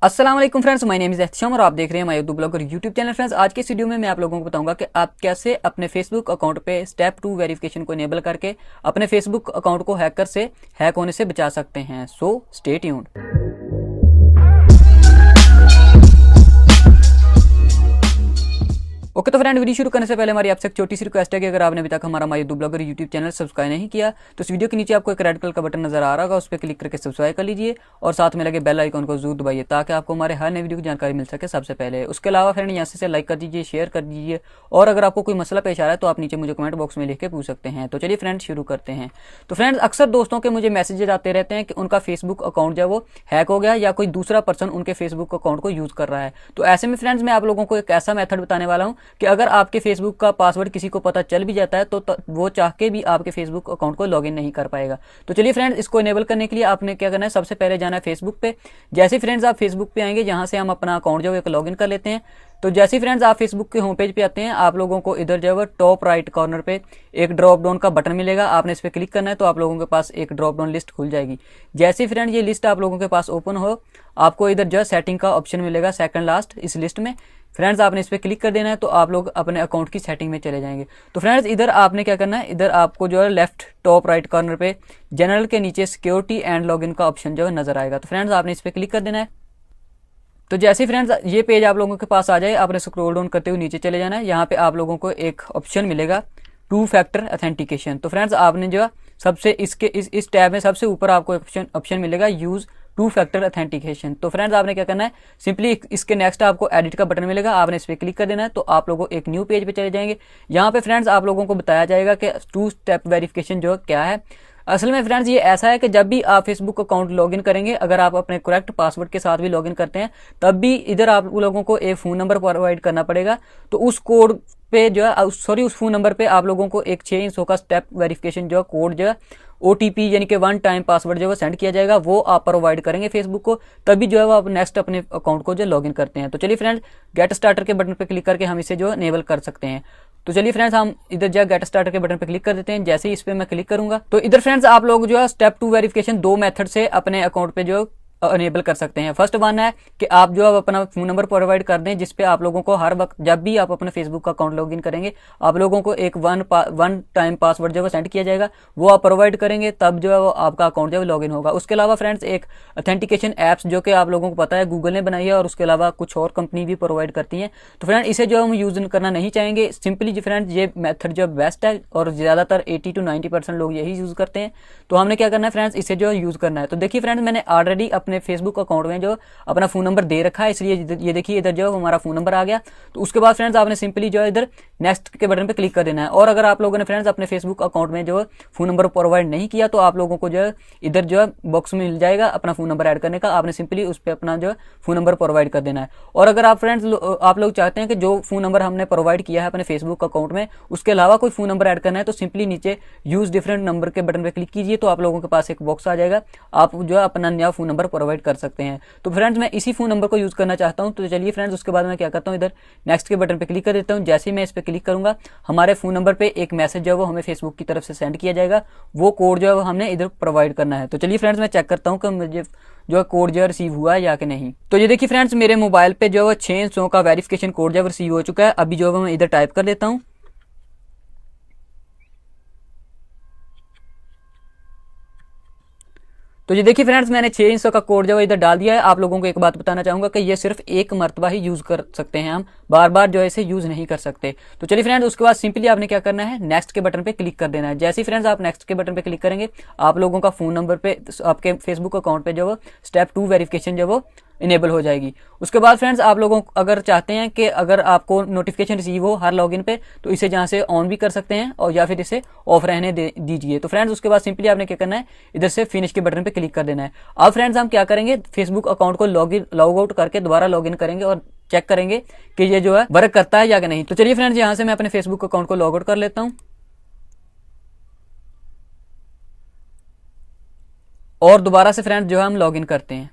अस्सलाम वालेकुम friends, my name is Ehtisham और आप देख रहे हैं my blogger YouTube channel. Friends, आज के इस वीडियो में मैं आप लोगों को बताऊंगा कि आप कैसे अपने फेसबुक अकाउंट पे स्टेप 2 वेरिफिकेशन को इनेबल करके अपने फेसबुक अकाउंट को हैकर से हैक होने से बचा सकते हैं। So stay tuned. ओके तो फ्रेंड, वीडियो शुरू करने से पहले हमारी आपसे एक छोटी सी रिक्वेस्ट है कि अगर आपने अभी तक हमारा my blogger YouTube channel subscribe नहीं किया तो इस वीडियो के नीचे आपको एक रेड कलर का बटन नजर आ रहा होगा, उस पर क्लिक करके सब्सक्राइब कर लीजिए और साथ में लगे बेल आइकन को जरूर दबाइए ताकि आपको हमारे हर नई वीडियो की जानकारी मिल सके सबसे पहले। उसके अलावा फ्रेंड यहाँ से लाइक कर दीजिए, शेयर कर दीजिए और अगर आपको कोई मसला पेश आ रहा है तो आप नीचे मुझे कमेंट बॉक्स में लिख के पूछ सकते हैं। तो चलिए फ्रेंड शुरू करते हैं। तो फ्रेंड्स, अक्सर दोस्तों के मुझे मैसेजेस आते रहते हैं कि उनका फेसबुक अकाउंट जो है वो हैक हो गया या कोई दूसरा पर्सन उनके फेसबुक अकाउंट को यूज कर रहा है। तो ऐसे में फ्रेंड्स मैं आप लोगों को एक ऐसा मेथड बताने वाला हूँ कि अगर आपके फेसबुक का पासवर्ड किसी को पता चल भी जाता है तो वो चाह के भी आपके फेसबुक अकाउंट को लॉगिन नहीं कर पाएगा। तो चलिए फ्रेंड्स, इसको इनेबल करने के लिए आपने क्या करना है, सबसे पहले जाना है फेसबुक पे। जैसे फ्रेंड्स आप फेसबुक पे आएंगे, जहां से हम अपना अकाउंट जो है लॉगिन कर लेते हैं। तो जैसे फ्रेंड्स आप फेसबुक के होम पेज पे आते हैं, आप लोगों को इधर जो है टॉप राइट कॉर्नर पे एक ड्रॉप डाउन का बटन मिलेगा, आपने इस पर क्लिक करना है तो आप लोगों के पास एक ड्रॉप डाउन लिस्ट खुल जाएगी। जैसे फ्रेंड ये लिस्ट आप लोगों के पास ओपन हो, आपको इधर जो है सेटिंग का ऑप्शन मिलेगा सेकंड लास्ट इस लिस्ट में। फ्रेंड्स आपने इस पर क्लिक कर देना है तो आप लोग अपने अकाउंट की सेटिंग में चले जाएंगे। तो फ्रेंड्स इधर आपने क्या करना है, इधर आपको जो है लेफ्ट टॉप राइट कॉर्नर पे जनरल के नीचे सिक्योरिटी एंड लॉगिन का ऑप्शन जो है नजर आएगा। तो फ्रेंड्स आपने इस पर क्लिक कर देना है। तो जैसे फ्रेंड्स ये पेज आप लोगों के पास आ जाए, आपने स्क्रॉल डाउन करते हुए नीचे चले जाना है। यहाँ पे आप लोगों को एक ऑप्शन मिलेगा टू फैक्टर ऑथेंटिकेशन। तो फ्रेंड्स आपने जो है सबसे इसके इस टैब में सबसे ऊपर आपको ऑप्शन मिलेगा यूज टू फैक्टर ऑथेंटिकेशन। तो फ्रेंड्स आपने क्या करना है, सिंपली इसके नेक्स्ट आपको एडिट का बटन मिलेगा, आपने इस पर क्लिक कर देना है तो आप लोगों एक न्यू पेज पे चले जाएंगे। यहाँ पे फ्रेंड्स आप लोगों को बताया जाएगा कि टू स्टेप वेरिफिकेशन जो क्या है। असल में फ्रेंड्स ये ऐसा है कि जब भी आप फेसबुक अकाउंट लॉगिन करेंगे, अगर आप अपने करेक्ट पासवर्ड के साथ भी लॉगिन करते हैं, तब भी इधर आप लोगों को एक फोन नंबर प्रोवाइड करना पड़ेगा। तो उस कोड पे जो है उस फोन नंबर पे आप लोगों को एक 6 अंकों का स्टेप वेरिफिकेशन जो कोड जो है OTP यानी कि वन टाइम पासवर्ड जो है सेंड किया जाएगा, वो आप प्रोवाइड करेंगे फेसबुक को, तभी जो है वो आप नेक्स्ट अपने अकाउंट को जो लॉगिन करते हैं। तो चलिए फ्रेंड्स गेट स्टार्टर के बटन पे क्लिक करके हम इसे जो इनेबल कर सकते हैं। तो चलिए फ्रेंड्स हम इधर जो गेट स्टार्टर के बटन पे क्लिक कर देते हैं। जैसे ही इस पे मैं क्लिक करूंगा तो इधर फ्रेंड्स आप लोग जो है स्टेप 2 वेरिफिकेशन 2 मेथड से अपने अकाउंट पे जो अनेबल कर सकते हैं। फर्स्ट वन है कि आप जो अपना फोन नंबर प्रोवाइड कर दें, जिसपे आप लोगों को हर वक्त जब भी आप अपने फेसबुक का अकाउंट लॉगिन करेंगे, आप लोगों को एक वन टाइम पासवर्ड जो है सेंड किया जाएगा, वो आप प्रोवाइड करेंगे, तब जो है वो आपका अकाउंट जो है लॉगिन होगा। उसके अलावा फ्रेंड्स एक ऑथेंटिकेशन एप्स जो कि आप लोगों को पता है गूगल ने बनाई है और उसके अलावा कुछ और कंपनी भी प्रोवाइड करती है। तो फ्रेंड इसे जो हम यूज करना नहीं चाहेंगे। सिंपली जो फ्रेंड ये मेथड जो बेस्ट है और ज्यादातर 80 to 90% लोग यही यूज करते हैं। तो हमने क्या करना है फ्रेंड्स, इसे जो यूज करना है। तो देखिए फ्रेंड्स मैंने ऑलरेडी अपने फेसबुक अकाउंट में जो अपना फोन नंबर दे रखा है, इसलिए ये देखिए इधर जो हमारा फोन नंबर आ गया। तो उसके बाद फ्रेंड्स आपने सिंपली जो है इधर नेक्स्ट के बटन पे क्लिक कर देना है। और अगर आप लोगों ने फ्रेंड्स अपने फेसबुक अकाउंट में जो फोन नंबर प्रोवाइड नहीं किया तो आप लोगों को जो है इधर जो है बॉक्स में मिल जाएगा अपना फोन नंबर ऐड करने का, आपने सिंपली उस पर अपना जो है फोन नंबर प्रोवाइड कर देना है। और अगर आप फ्रेंड्स आप लोग चाहते हैं कि जो फोन नंबर हमने प्रोवाइड किया है अपने फेसबुक अकाउंट में उसके अलावा कोई फोन नंबर ऐड करना है, तो सिंपली नीचे यूज डिफरेंट नंबर के बटन पे क्लिक कीजिए तो आप लोगों के पास एक बॉक्स आ जाएगा, आप जो है अपना नया फोन नंबर प्रोवाइड कर सकते हैं। तो फ्रेंड्स मैं इसी फोन नंबर को यूज करना चाहता हूं। तो चलिए फ्रेंड्स उसके बाद मैं क्या करता हूं, इधर नेक्स्ट के बटन पे क्लिक कर देता हूं। जैसे ही मैं इस पे क्लिक करूंगा हमारे फोन नंबर पे एक मैसेज जो है वो हमें फेसबुक की तरफ से सेंड किया जाएगा, वो कोड जो है वो हमने इधर प्रोवाइड करना है। तो चलिए फ्रेंड्स मैं चेक करता हूं कि मुझे जो है कोड जो है रिसीव हुआ है या कि नहीं। तो ये देखिए फ्रेंड्स मेरे मोबाइल पे जो है 6 अंकों का वेरिफिकेशन कोड जो है रिसीव हो चुका है। अभी जो है मैं इधर टाइप कर देता हूँ। तो ये देखिए फ्रेंड्स मैंने 6 अंकों का कोड जो है इधर डाल दिया है। आप लोगों को एक बात बताना चाहूंगा कि ये सिर्फ एक मरतबा ही यूज कर सकते हैं, हम बार बार जो है इसे यूज नहीं कर सकते। तो चलिए फ्रेंड्स उसके बाद सिंपली आपने क्या करना है, नेक्स्ट के बटन पे क्लिक कर देना है। जैसे ही फ्रेंड्स आप नेक्स्ट के बटन पे क्लिक करेंगे आप लोगों का फोन नंबर पे आपके फेसबुक अकाउंट पे जो वो स्टेप 2 वेरिफिकेशन जो वो इनेबल हो जाएगी। उसके बाद फ्रेंड्स आप लोगों अगर चाहते हैं कि अगर आपको नोटिफिकेशन रिसीव हो हर लॉगिन पे, तो इसे जहां से ऑन भी कर सकते हैं और या फिर इसे ऑफ रहने दीजिए। तो फ्रेंड्स उसके बाद सिंपली आपने क्या करना है, इधर से फिनिश के बटन पे क्लिक कर देना है। अब फ्रेंड्स हम क्या करेंगे, फेसबुक अकाउंट को लॉग आउट करके दोबारा लॉगिन करेंगे और चेक करेंगे कि ये जो है वर्क करता है या कि नहीं। तो चलिए फ्रेंड्स यहां से मैं अपने फेसबुक अकाउंट को लॉग आउट कर लेता हूं और दोबारा से फ्रेंड्स जो है हम लॉगिन करते हैं।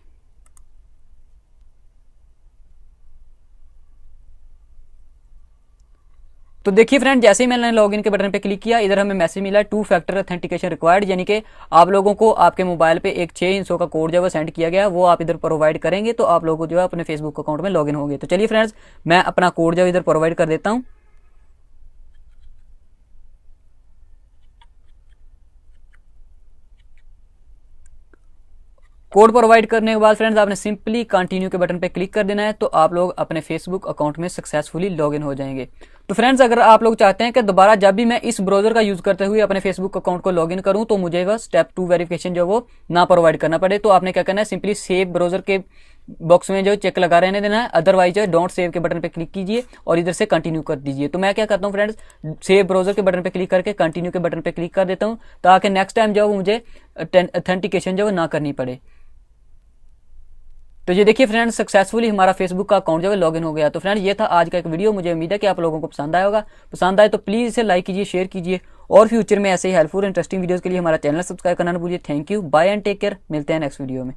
तो देखिए फ्रेंड, जैसे ही मैंने लॉगिन के बटन पे क्लिक किया, इधर हमें मैसेज मिला 2 फैक्टर ऑथेंटिकेशन रिक्वायर्ड, यानी कि आप लोगों को आपके मोबाइल पे एक 6 इंचों का कोड जो है सेंड किया गया, वो आप इधर प्रोवाइड करेंगे तो आप लोगों को जो है अपने फेसबुक अकाउंट में लॉगिन होंगे। तो चलिए फ्रेंड्स, मैं अपना कोड जो इधर प्रोवाइड कर देता हूँ। कोड प्रोवाइड करने के बाद फ्रेंड्स आपने सिंपली कंटिन्यू के बटन पे क्लिक कर देना है, तो आप लोग अपने फेसबुक अकाउंट में सक्सेसफुली लॉगिन हो जाएंगे। तो फ्रेंड्स, अगर आप लोग चाहते हैं कि दोबारा जब भी मैं इस ब्राउजर का यूज करते हुए अपने फेसबुक अकाउंट को लॉगिन करूं तो मुझे वह स्टेप 2 वेरिफिकेशन जो वो ना प्रोवाइड करना पड़े, तो आपने क्या करना है, सिंपली सेव ब्राउजर के बॉक्स में जो चेक लगा रहने देना है, अदरवाइज जो डोंट सेव के बटन पे क्लिक कीजिए और इधर से कंटिन्यू कर दीजिए। तो मैं क्या करता हूँ फ्रेंड्स, सेव ब्राउजर के बटन पे क्लिक करके कंटिन्यू के बटन पे क्लिक कर देता हूँ, ताकि नेक्स्ट टाइम जो मुझे ऑथेंटिकेशन जो ना करनी पड़े। तो ये देखिए फ्रेंड्स, सक्सेसफुली हमारा फेसबुक का अकाउंट जो है लॉगिन हो गया। तो फ्रेंड्स, ये था आज का एक वीडियो। मुझे उम्मीद है कि आप लोगों को पसंद आया होगा। पसंद आए तो प्लीज इसे लाइक कीजिए, शेयर कीजिए और फ्यूचर में ऐसे ही हेल्पफुल इंटरेस्टिंग वीडियोस के लिए हमारा चैनल सब्सक्राइब करना ना भूलिए। Thank you, bye and take care. मिलते हैं नेक्स्ट वीडियो में।